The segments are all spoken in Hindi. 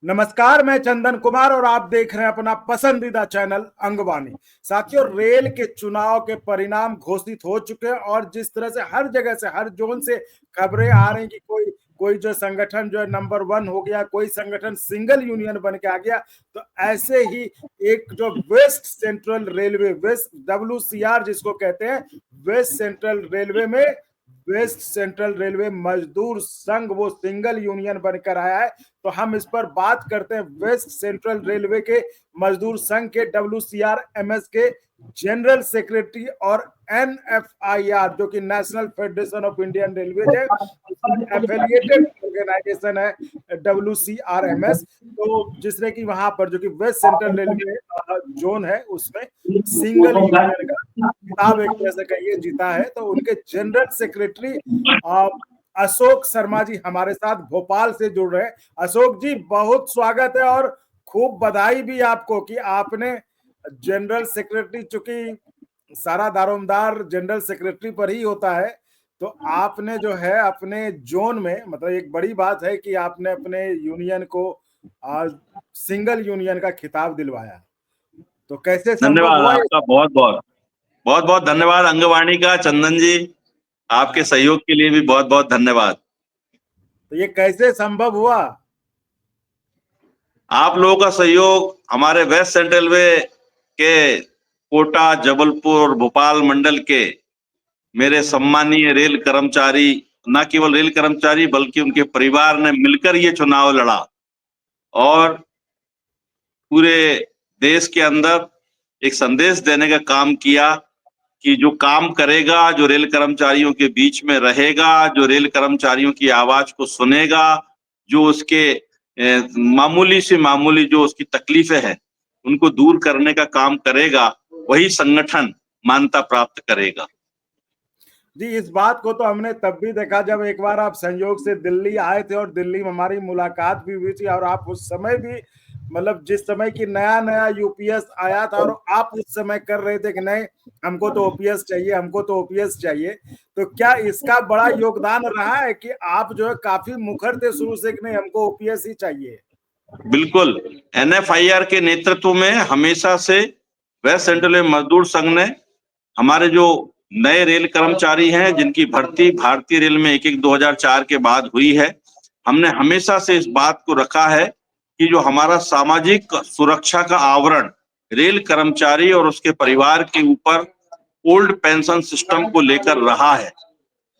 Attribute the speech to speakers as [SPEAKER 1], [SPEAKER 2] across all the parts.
[SPEAKER 1] नमस्कार, मैं चंदन कुमार और आप देख रहे हैं अपना पसंदीदा चैनल अंगवानी। साथियों, रेल के चुनाव के परिणाम घोषित हो चुके हैं और जिस तरह से हर जगह से, हर जोन से खबरें आ रही कि कोई कोई जो संगठन जो है नंबर 1 हो गया, कोई संगठन सिंगल यूनियन बन के आ गया, तो ऐसे ही एक जो West Central Railway, West WCR जिसको कहते हैं, वेस्ट सेंट्रल रेलवे में West Central Railway Mazdoor Sangh वो सिंगल यूनियन बनकर आया है। तो हम इस पर बात करते हैं वेस्ट सेंट्रल रेलवे के मजदूर संघ के WCRMS के जनरल सेक्रेटरी और NFIR जो कि national federation of Indian railway है, एफिलिएटेड ऑर्गेनाइजेशन है WCRMS। तो जिसने कि वहां पर जो कि वेस्ट सेंट्रल रेलवे जोन है उसमें सिंगल यूनियन का खिताब एक तरह से कहिए जीता है। तो उनके जनरल सेक्रेटरी अशोक शर्मा जी हमारे साथ भोपाल से जुड़ रहे हैं। अशोक जी, बहुत स्वागत है और खूब बधाई भी आपको कि आपने जनरल सेक्रेटरी, चूंकि सारा दारोमदार जनरल सेक्रेटरी पर ही होता है, तो आपने जो है अपने जोन में, मतलब एक बड़ी बात है कि आपने अपने यूनियन को सिंगल यूनियन का खिताब दिलवाया। तो कैसे संभव
[SPEAKER 2] धन्यवाद
[SPEAKER 1] हुआ?
[SPEAKER 2] आपका, बहुत बहुत बहुत बहुत धन्यवाद अंगवाणी का। चंदन जी, आपके सहयोग के लिए भी बहुत बहुत धन्यवाद।
[SPEAKER 1] तो ये कैसे संभव हुआ?
[SPEAKER 2] आप लोगों का सहयोग हमारे वेस्ट सेंट्रल रेलवे के कोटा, जबलपुर और भोपाल मंडल के मेरे सम्मानीय रेल कर्मचारी, न केवल रेल कर्मचारी बल्कि उनके परिवार ने मिलकर ये चुनाव लड़ा और पूरे देश के अंदर एक संदेश देने का काम किया कि जो काम करेगा, जो रेल कर्मचारियों के बीच में रहेगा, जो रेल कर्मचारियों की आवाज को सुनेगा, जो उसके मामूली से मामूली जो उसकी तकलीफें हैं उनको दूर करने का काम करेगा, वही संगठन मान्यता प्राप्त करेगा।
[SPEAKER 1] जी, इस बात को तो हमने तब भी देखा जब एक बार आप संयोग से दिल्ली आए थे और दिल्ली में हमारी मुलाकात भी हुई थी, और आप उस समय भी, मतलब जिस समय की नया नया यूपीएस आया था और आप उस समय कर रहे थे कि नहीं, हमको तो ओपीएस चाहिए, हमको तो ओपीएस चाहिए। तो क्या इसका बड़ा योगदान रहा है कि आप जो है काफी मुखर थे शुरू से कि नहीं, हमको ओपीएस ही चाहिए?
[SPEAKER 2] बिल्कुल, NFIR के नेतृत्व में हमेशा से वेस्ट सेंट्रल मजदूर संघ ने हमारे जो नए रेल कर्मचारी हैं जिनकी भर्ती भारतीय रेल में 1-1-2004 के बाद हुई है, हमने हमेशा से इस बात को रखा है कि जो हमारा सामाजिक सुरक्षा का आवरण रेल कर्मचारी और उसके परिवार के ऊपर ओल्ड पेंशन सिस्टम को लेकर रहा है,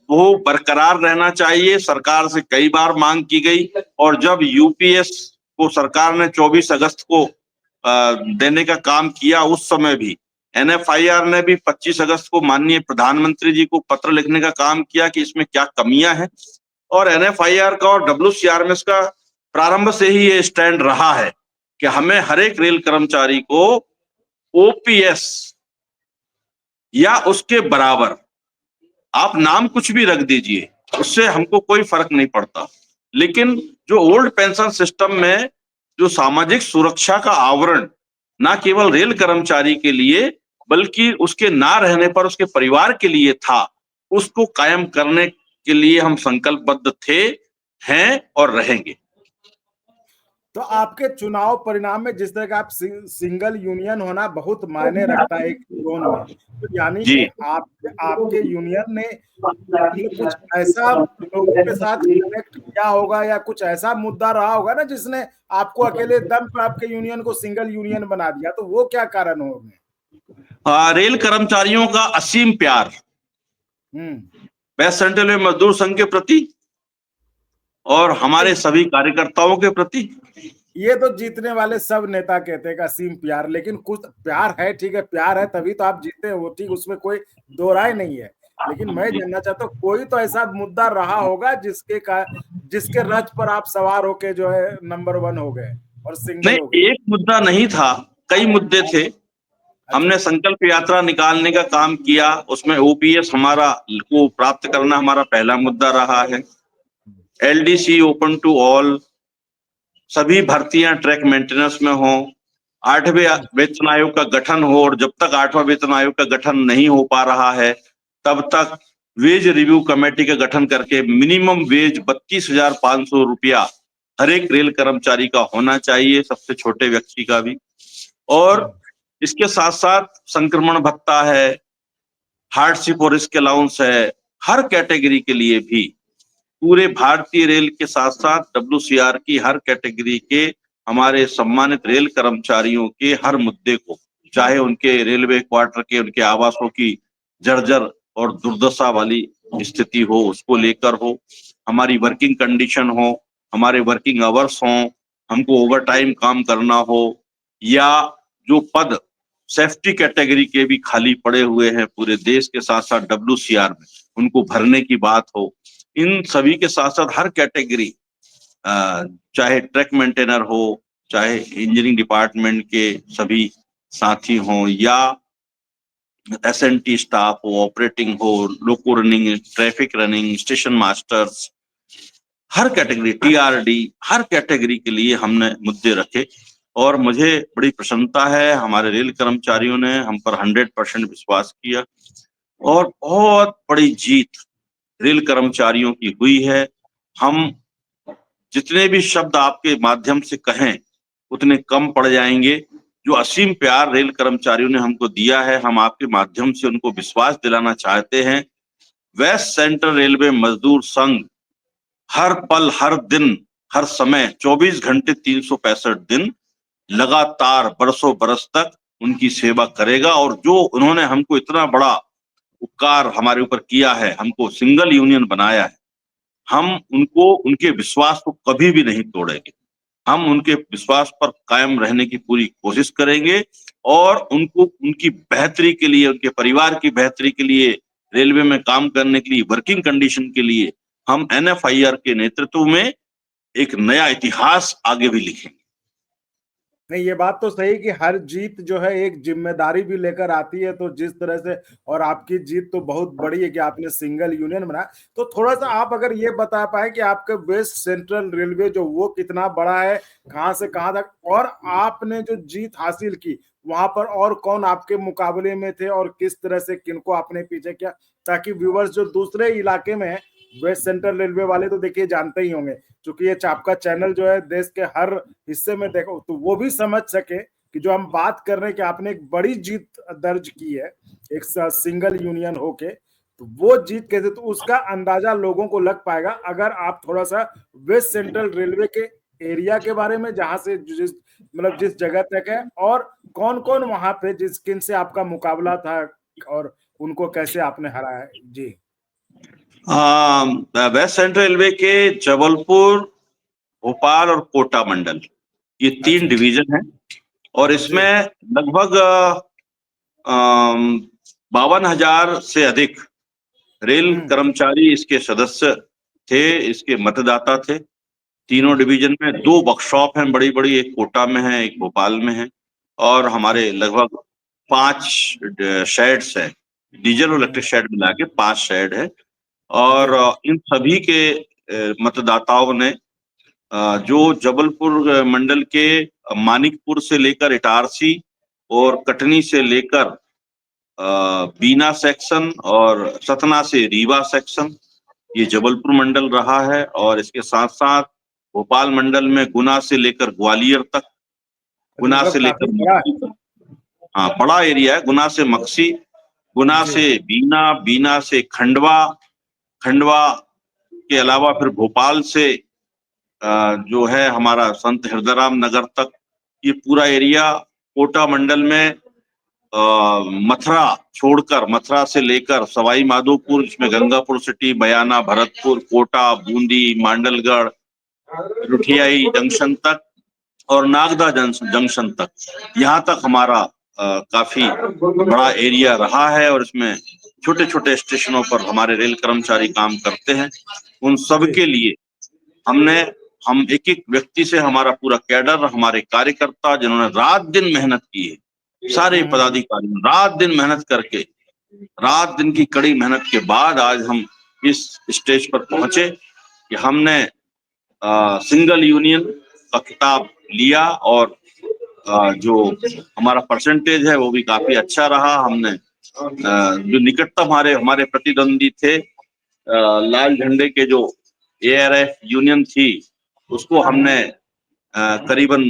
[SPEAKER 2] वो बरकरार रहना चाहिए। सरकार से कई बार मांग की गई और जब यूपीएस को सरकार ने 24 अगस्त को देने का काम किया, उस समय भी NFIR ने भी 25 अगस्त को माननीय प्रधानमंत्री जी को पत्र लिखने का काम किया कि इसमें क्या कमियां हैं। और NFIR का और WCRMS का प्रारंभ से ही ये स्टैंड रहा है कि हमें हर एक रेल कर्मचारी को ओपीएस या उसके बराबर, आप नाम कुछ भी रख दीजिए, उससे हमको कोई फर्क नहीं पड़ता, लेकिन जो ओल्ड पेंशन सिस्टम में जो सामाजिक सुरक्षा का आवरण ना केवल रेल कर्मचारी के लिए बल्कि उसके ना रहने पर उसके परिवार के लिए था, उसको कायम करने के लिए हम संकल्पबद्ध थे, हैं और रहेंगे।
[SPEAKER 1] तो आपके चुनाव परिणाम में जिस तरह का आप सिंगल यूनियन होना बहुत मायने रखता है एक जोन में, तो यानी कि
[SPEAKER 2] जी,
[SPEAKER 1] आपके यूनियन ने कुछ ऐसा लोगों के साथ कनेक्ट किया होगा या कुछ ऐसा मुद्दा रहा होगा ना जिसने आपको अकेले दम पर आपके यूनियन को सिंगल यूनियन बना दिया, तो वो क्या कारण होंगे?
[SPEAKER 2] रेल कर्मचारियों का असीम प्यार वेस्ट सेंट्रल में मजदूर संघ के प्रति और हमारे सभी कार्यकर्ताओं के प्रति।
[SPEAKER 1] ये तो जीतने वाले सब नेता कहते हैं असीम प्यार, लेकिन कुछ प्यार है, ठीक है, प्यार है तभी तो आप जीते हो, ठीक, उसमें कोई दो राय नहीं है। लेकिन मैं जानना चाहता हूँ कोई तो ऐसा मुद्दा रहा होगा जिसके रथ पर आप सवार होके जो है नंबर 1 हो गए और सिंगल
[SPEAKER 2] नहीं,
[SPEAKER 1] हो गए।
[SPEAKER 2] एक मुद्दा नहीं था, कई मुद्दे थे। हमने संकल्प यात्रा निकालने का काम किया, उसमें ओपीएस हमारा को प्राप्त करना हमारा पहला मुद्दा रहा है। LDC ओपन टू ऑल, सभी भर्तियां ट्रैक मेंटेनेंस में हो, 8वें वेतन आयोग का गठन हो, और जब तक 8वां वेतन आयोग का गठन नहीं हो पा रहा है तब तक वेज रिव्यू कमेटी का गठन करके मिनिमम वेज 32,500 रुपया हर एक रेल कर्मचारी का होना चाहिए, सबसे छोटे व्यक्ति का भी। और इसके साथ साथ संक्रमण भत्ता है, हार्डशिप और रिस्क अलाउंस है, हर कैटेगरी के लिए भी पूरे भारतीय रेल के साथ साथ WCR की हर कैटेगरी के हमारे सम्मानित रेल कर्मचारियों के हर मुद्दे को, चाहे उनके रेलवे क्वार्टर के उनके आवासों की जर्जर और दुर्दशा वाली स्थिति हो, उसको लेकर हो, हमारी वर्किंग कंडीशन हो, हमारे वर्किंग आवर्स हो, हमको ओवर टाइम काम करना हो, या जो पद सेफ्टी कैटेगरी के भी खाली पड़े हुए हैं पूरे देश के साथ साथ WCR में, उनको भरने की बात हो, इन सभी के साथ साथ हर कैटेगरी, चाहे ट्रक मेंटेनर हो, चाहे इंजीनियरिंग डिपार्टमेंट के सभी साथी हों, या SNT स्टाफ हो, ऑपरेटिंग हो, loco running, traffic running, station masters, हर कैटेगरी, TRD, हर कैटेगरी के लिए हमने मुद्दे रखे। और मुझे बड़ी प्रसन्नता है, हमारे रेल कर्मचारियों ने हम पर 100% विश्वास किया और बहुत बड़ी जीत रेल कर्मचारियों की हुई है। हम जितने भी शब्द आपके माध्यम से कहें उतने कम पड़ जाएंगे। जो असीम प्यार रेल कर्मचारियों ने हमको दिया है, हम आपके माध्यम से उनको विश्वास दिलाना चाहते हैं। वेस्ट सेंट्रल रेलवे मजदूर संघ हर पल, हर दिन, हर समय 24 घंटे 365 दिन लगातार बरसों बरस तक उनकी सेवा करेगा। और जो उन्होंने हमको इतना बड़ा उपकार हमारे ऊपर किया है, हमको सिंगल यूनियन बनाया है, हम उनको, उनके विश्वास को कभी भी नहीं तोड़ेंगे। हम उनके विश्वास पर कायम रहने की पूरी कोशिश करेंगे और उनको उनकी बेहतरी के लिए, उनके परिवार की बेहतरी के लिए, रेलवे में काम करने के लिए, वर्किंग कंडीशन के लिए हम NFIR के नेतृत्व में एक नया इतिहास आगे भी लिखेंगे।
[SPEAKER 1] नहीं, ये बात तो सही कि हर जीत जो है एक जिम्मेदारी भी लेकर आती है। तो जिस तरह से, और आपकी जीत तो बहुत बड़ी है कि आपने सिंगल यूनियन बनाया। तो थोड़ा सा आप अगर ये बता पाए कि आपका वेस्ट सेंट्रल रेलवे जो वो कितना बड़ा है, कहाँ से कहाँ तक, और आपने जो जीत हासिल की वहां पर और कौन आपके मुकाबले में थे और किस तरह से किनको आपने पीछे किया, ताकि व्यूवर्स जो दूसरे इलाके में है, वेस्ट सेंट्रल रेलवे वाले तो देखिए जानते ही होंगे, क्योंकि ये आपका चैनल जो है देश के हर हिस्से में देखो, तो वो भी समझ सके कि जो हम बात कर रहे हैं कि आपने एक बड़ी जीत दर्ज की है एक सिंगल यूनियन होके, तो वो जीत कैसे, तो उसका अंदाजा लोगों को लग पाएगा अगर आप थोड़ा सा वेस्ट सेंट्रल रेलवे के एरिया के बारे में, जहां से जिस मतलब जिस जगह तक है, और कौन कौन वहां पे जिस किन से आपका मुकाबला था और उनको कैसे आपने हराया। जी।
[SPEAKER 2] वेस्ट सेंट्रल रेलवे के जबलपुर, भोपाल और कोटा मंडल, ये 3
[SPEAKER 1] अच्छा।
[SPEAKER 2] डिवीजन है। और
[SPEAKER 1] जी।
[SPEAKER 2] इसमें लगभग 52,000 से अधिक रेल
[SPEAKER 1] हम्म।
[SPEAKER 2] कर्मचारी इसके सदस्य थे, इसके मतदाता थे। तीनों डिवीजन में 2 वर्कशॉप हैं बड़ी बड़ी, एक कोटा में है, एक भोपाल में है। और हमारे लगभग 5 शेड्स है, डीजल और इलेक्ट्रिक शेड मिला के 5 शेड है। और
[SPEAKER 1] जी।
[SPEAKER 2] इन सभी के मतदाताओं ने जो जबलपुर मंडल के मानिकपुर से लेकर इटारसी और कटनी से लेकर बीना सेक्शन और सतना से रीवा सेक्शन, ये जबलपुर मंडल रहा है। और इसके साथ साथ भोपाल मंडल में गुना से लेकर ग्वालियर तक, गुना से
[SPEAKER 1] मतलब काफी
[SPEAKER 2] लेकर
[SPEAKER 1] बड़ा
[SPEAKER 2] मक्सी तक। हाँ, बड़ा एरिया है। गुना से मक्सी, गुना
[SPEAKER 1] है। जी।
[SPEAKER 2] से बीना, बीना से खंडवा, खंडवा के अलावा फिर भोपाल से जो है हमारा संत हृदयराम नगर तक, ये पूरा एरिया। कोटा मंडल में मथुरा छोड़कर, मथुरा से लेकर सवाई माधोपुर, जिसमें गंगापुर सिटी, बयाना, भरतपुर, कोटा, बूंदी, मांडलगढ़, लुधियाई जंक्शन तक और नागदा जंक्शन तक, यहाँ तक हमारा काफी बड़ा एरिया रहा है। और इसमें छोटे छोटे स्टेशनों पर हमारे रेल कर्मचारी काम करते हैं। उन सब
[SPEAKER 1] जी।
[SPEAKER 2] के लिए हमने, हम एक एक व्यक्ति से, हमारा पूरा कैडर, हमारे कार्यकर्ता जिन्होंने रात दिन मेहनत की है, सारे
[SPEAKER 1] हम्म।
[SPEAKER 2] पदाधिकारी रात दिन मेहनत करके, रात दिन की कड़ी मेहनत के बाद आज हम इस स्टेज पर पहुंचे कि हमने सिंगल यूनियन का खिताब लिया। और जो हमारा परसेंटेज है वो भी काफी अच्छा रहा। हमने जो निकटतम हमारे हमारे प्रतिद्वंदी थे, लाल झंडे के जो ARF यूनियन थी, उसको हमने करीबन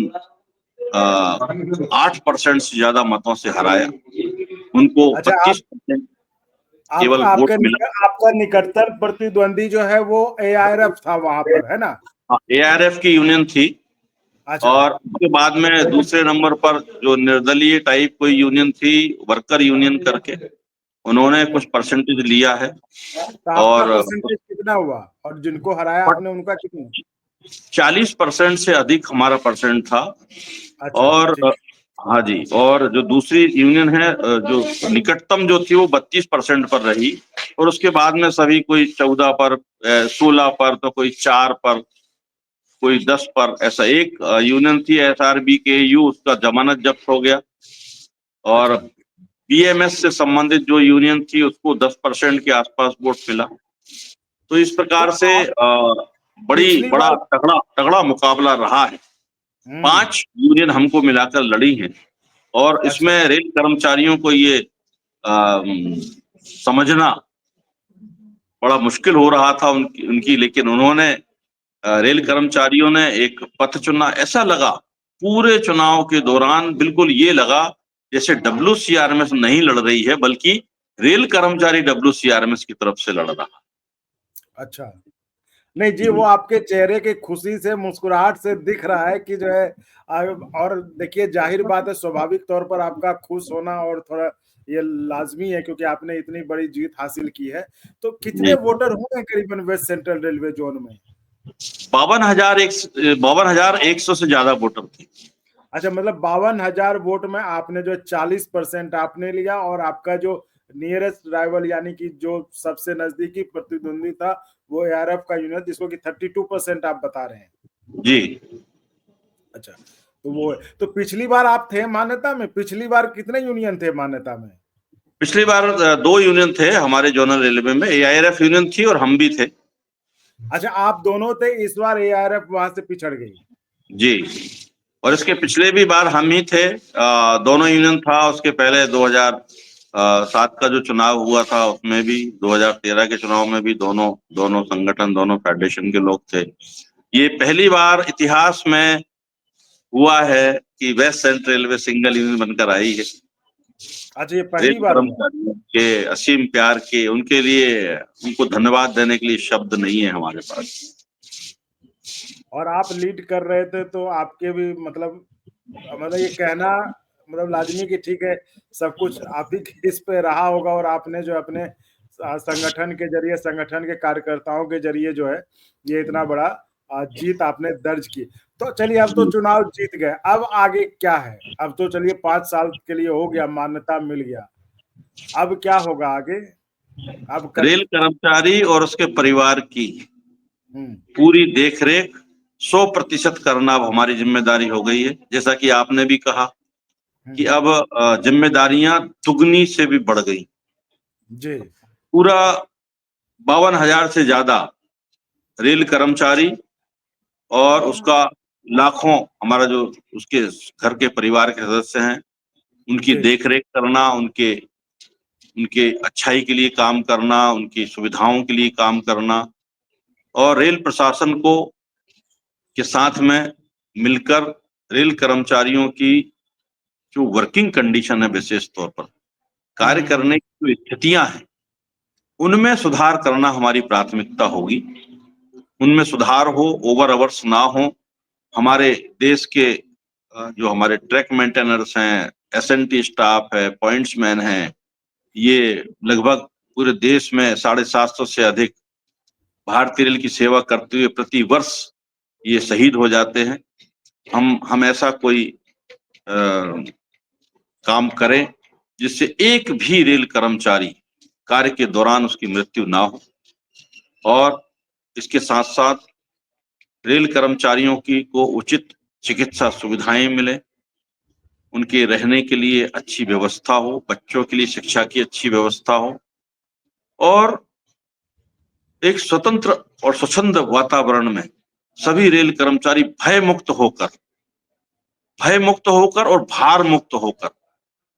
[SPEAKER 2] 8% से ज्यादा मतों से हराया। उनको
[SPEAKER 1] अच्छा,
[SPEAKER 2] 32%
[SPEAKER 1] आप
[SPEAKER 2] केवल वोट मिला।
[SPEAKER 1] आपका निकटतम प्रतिद्वंदी जो है वो ARF था वहां पर, है ना?
[SPEAKER 2] ARF की यूनियन थी।
[SPEAKER 1] अच्छा।
[SPEAKER 2] और उसके बाद में दूसरे नंबर पर जो निर्दलीय टाइप कोई यूनियन थी, वर्कर यूनियन करके, उन्होंने कुछ परसेंटेज लिया है।
[SPEAKER 1] तो आपका
[SPEAKER 2] और
[SPEAKER 1] परसेंटेज कितना हुआ, और जिनको हराया आपने उनका कितना?
[SPEAKER 2] 40% से अधिक हमारा परसेंट था।
[SPEAKER 1] अच्छा,
[SPEAKER 2] और
[SPEAKER 1] ठीक।
[SPEAKER 2] हाँ जी, और जो दूसरी यूनियन है, जो निकटतम जो थी वो 32% पर रही। और उसके बाद में सभी कोई 14 पर, 16 पर, तो कोई 4 पर, कोई 10 पर, ऐसा। एक यूनियन थी SRBKU, उसका जमानत जब्त हो गया। और
[SPEAKER 1] अच्छा।
[SPEAKER 2] BMS से संबंधित जो यूनियन थी उसको 10% के आसपास वोट मिला। तो इस
[SPEAKER 1] तो
[SPEAKER 2] प्रकार से
[SPEAKER 1] आप पिछली
[SPEAKER 2] बड़ा
[SPEAKER 1] बार।
[SPEAKER 2] तगड़ा तगड़ा मुकाबला रहा है। 5 यूनियन हमको मिलाकर लड़ी हैं। और
[SPEAKER 1] अच्छा।
[SPEAKER 2] इसमें रेल कर्मचारियों को ये समझना बड़ा मुश्किल हो रहा था उनकी, लेकिन उन्होंने रेल कर्मचारियों ने एक पथ चुना। ऐसा लगा पूरे चुनाव के दौरान, बिल्कुल ये लगा जैसे WCRMS नहीं लड़ रही है, बल्कि रेल कर्मचारी WCRMS की तरफ से लड़ रहा।
[SPEAKER 1] अच्छा। नहीं जी, वो आपके चेहरे की खुशी से, मुस्कुराहट से दिख रहा है कि जो है और देखिए, जाहिर बात है, स्वाभाविक तौर पर आपका खुश होना और थोड़ा ये लाजमी है, क्योंकि आपने इतनी बड़ी जीत हासिल की है। तो कितने
[SPEAKER 2] जी,
[SPEAKER 1] वोटर होंगे करीबन वेस्ट सेंट्रल रेलवे जोन में?
[SPEAKER 2] 52,100 से ज्यादा वोटर थे।
[SPEAKER 1] अच्छा, मतलब 52,000 वोट में आपने जो 40% आपने लिया, और आपका जो नियरेस्ट राइवल यानी कि जो सबसे नजदीकी प्रतिद्वंदी था वो ARF का यूनियन, जिसको कि 32% आप बता रहे हैं।
[SPEAKER 2] जी,
[SPEAKER 1] अच्छा, तो वो, तो पिछली बार आप थे मान्यता में? पिछली बार कितने यूनियन थे मान्यता में?
[SPEAKER 2] पिछली बार 2 यूनियन थे हमारे जोनल रेलवे में, AIRF यूनियन थी और हम भी थे।
[SPEAKER 1] अच्छा, आप दोनों थे, इस बार ARF वहां से पिछड़ गई।
[SPEAKER 2] जी, और इसके पिछले भी बार हम ही थे। दोनों यूनियन था। उसके पहले 2007 का जो चुनाव हुआ था उसमें भी, 2013 के चुनाव में भी दोनों संगठन, दोनों फेडरेशन के लोग थे। ये पहली बार इतिहास में हुआ है कि West Central Railway single union बनकर आई है।
[SPEAKER 1] अच्छा, ये
[SPEAKER 2] रेल
[SPEAKER 1] पहली बार हुआ?
[SPEAKER 2] कर्मचारियों के असीम प्यार के, उनके लिए, उनको धन्यवाद देने के लिए शब्द नहीं है हमारे पास।
[SPEAKER 1] और आप लीड कर रहे थे, तो आपके भी मतलब ये कहना मतलब लाजमी कि ठीक है, सब कुछ आप ही के इस पे रहा होगा, और आपने जो अपने संगठन के जरिए, संगठन के कार्यकर्ताओं के जरिए जो है ये इतना बड़ा जीत आपने दर्ज की। तो चलिए, अब तो चुनाव जीत गए, अब आगे क्या है? अब तो चलिए 5 साल के लिए हो गया, मान्यता मिल गया, अब क्या होगा आगे? अब
[SPEAKER 2] रेल कर्मचारी और उसके परिवार की
[SPEAKER 1] हम्म।
[SPEAKER 2] पूरी देखरेख 100% करना अब हमारी जिम्मेदारी हो गई है। जैसा कि आपने भी कहा कि अब जिम्मेदारियां दुगनी से भी बढ़ गई।
[SPEAKER 1] जी।
[SPEAKER 2] पूरा 52,000 से ज्यादा रेल कर्मचारी और उसका लाखों, हमारा जो उसके घर के परिवार के सदस्य हैं, उनकी
[SPEAKER 1] जी।
[SPEAKER 2] देखरेख करना, उनके उनके अच्छाई के लिए काम करना, उनकी सुविधाओं के लिए काम करना, और रेल प्रशासन को के साथ में मिलकर रेल कर्मचारियों की जो वर्किंग कंडीशन है, विशेष तौर पर कार्य करने की जो स्थितियां हैं, उनमें सुधार करना हमारी प्राथमिकता होगी। उनमें सुधार हो, ओवर अवर्स ना हो। हमारे देश के जो हमारे ट्रैक मेंटेनर्स हैं, SNT स्टाफ है, पॉइंट्समैन हैं, ये लगभग पूरे देश में 750 से अधिक भारतीय रेल की सेवा करते हुए प्रति वर्ष ये शहीद हो जाते हैं। हम ऐसा कोई काम करें जिससे एक भी रेल कर्मचारी कार्य के दौरान उसकी मृत्यु ना हो। और इसके साथ साथ रेल कर्मचारियों की को उचित चिकित्सा सुविधाएं मिले, उनके रहने के लिए अच्छी व्यवस्था हो, बच्चों के लिए शिक्षा की अच्छी व्यवस्था हो, और एक स्वतंत्र और स्वच्छंद वातावरण में सभी रेल कर्मचारी भय मुक्त होकर और भार मुक्त होकर,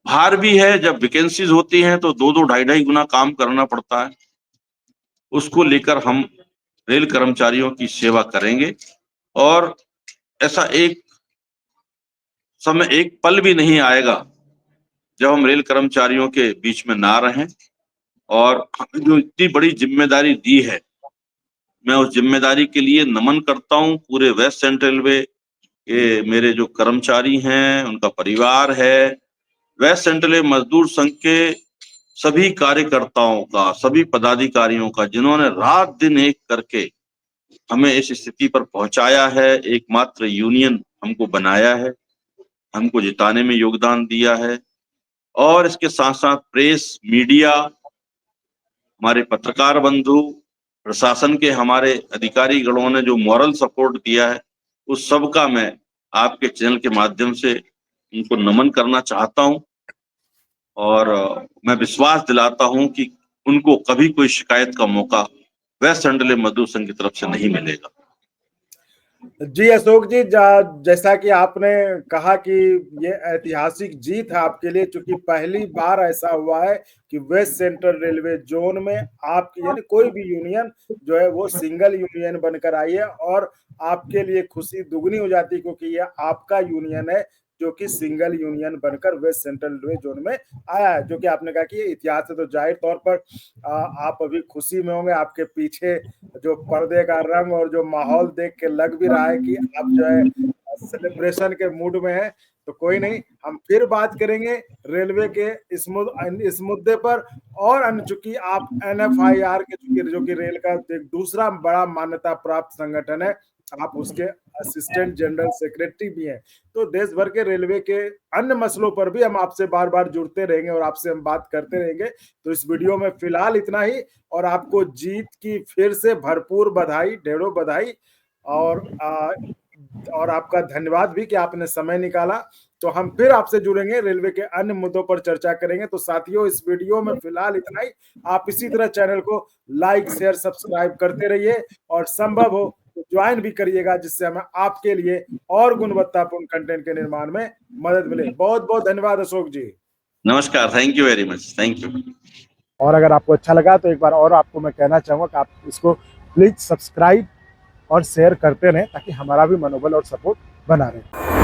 [SPEAKER 2] भार भी है, जब वैकेंसीज होती हैं तो 2-2 ढाई-ढाई गुना काम करना पड़ता है, उसको लेकर हम रेल कर्मचारियों की सेवा करेंगे। और ऐसा एक समय, एक पल भी नहीं आएगा जब हम रेल कर्मचारियों के बीच में ना रहें। और हमें जो इतनी बड़ी जिम्मेदारी दी है, मैं उस जिम्मेदारी के लिए नमन करता हूं पूरे वेस्ट सेंट्रल रेलवे के मेरे जो कर्मचारी हैं, उनका परिवार है, वेस्ट सेंट्रल रेलवे मजदूर संघ के सभी कार्यकर्ताओं का, सभी पदाधिकारियों का, जिन्होंने रात दिन एक करके हमें इस स्थिति पर पहुंचाया है, एकमात्र यूनियन हमको बनाया है, हमको जिताने में योगदान दिया है। और इसके साथ साथ प्रेस, मीडिया, हमारे पत्रकार बंधु, प्रशासन के हमारे अधिकारी गणों ने जो मॉरल सपोर्ट दिया है, उस सब का मैं आपके चैनल के माध्यम से उनको नमन करना चाहता हूं। और मैं विश्वास दिलाता हूं कि उनको कभी कोई शिकायत का मौका वेस्ट सेंट्रल मजदूर संघ की तरफ से नहीं मिलेगा।
[SPEAKER 1] जी अशोक जी, जैसा कि आपने कहा कि ये ऐतिहासिक जीत है आपके लिए, क्योंकि पहली बार ऐसा हुआ है कि वेस्ट सेंट्रल रेलवे जोन में आपकी यानी कोई भी यूनियन जो है वो सिंगल यूनियन बनकर आई है, और आपके लिए खुशी दुगनी हो जाती है क्योंकि ये आपका यूनियन है जो कि सिंगल यूनियन बनकर वेस्ट सेंट्रल रेलवे जोन में आया है। जो कि आपने कहा कि ये इतिहास है, तो जाहिर तौर पर आप अभी खुशी में होंगे। आपके पीछे जो पर्दे का रंग और जो माहौल देख के लग भी रहा है कि आप जो है सेलिब्रेशन के मूड में है। तो कोई नहीं, हम फिर बात करेंगे रेलवे के इस मुद्दे पर। और चूंकि आप NFIR के जो कि रेल का एक दूसरा बड़ा मान्यता प्राप्त संगठन है, आप उसके असिस्टेंट जनरल सेक्रेटरी भी हैं, तो देश भर के रेलवे के अन्य मसलों पर भी हम आपसे बार बार जुड़ते रहेंगे और आपसे हम बात करते रहेंगे। तो इस वीडियो में फिलहाल इतना ही, और आपको जीत की फिर से भरपूर बधाई, ढेरों बधाई। और आपका धन्यवाद भी कि आपने समय निकाला। तो हम फिर आपसे जुड़ेंगे, रेलवे के अन्य मुद्दों पर चर्चा करेंगे। तो साथियों, इस वीडियो में फिलहाल इतना ही। आप इसी तरह चैनल को लाइक, शेयर, सब्सक्राइब करते रहिए, और संभव हो तो ज्वाइन भी करिएगा, जिससे हमें आपके लिए और गुणवत्तापूर्ण कंटेंट के निर्माण में मदद मिले। बहुत बहुत धन्यवाद अशोक जी।
[SPEAKER 2] नमस्कार, thank you very much, thank you.
[SPEAKER 1] और अगर आपको अच्छा लगा तो एक बार और आपको मैं कहना चाहूंगा कि आप इसको प्लीज सब्सक्राइब और शेयर करते रहें, ताकि हमारा भी मनोबल और सपोर्ट बना रहे।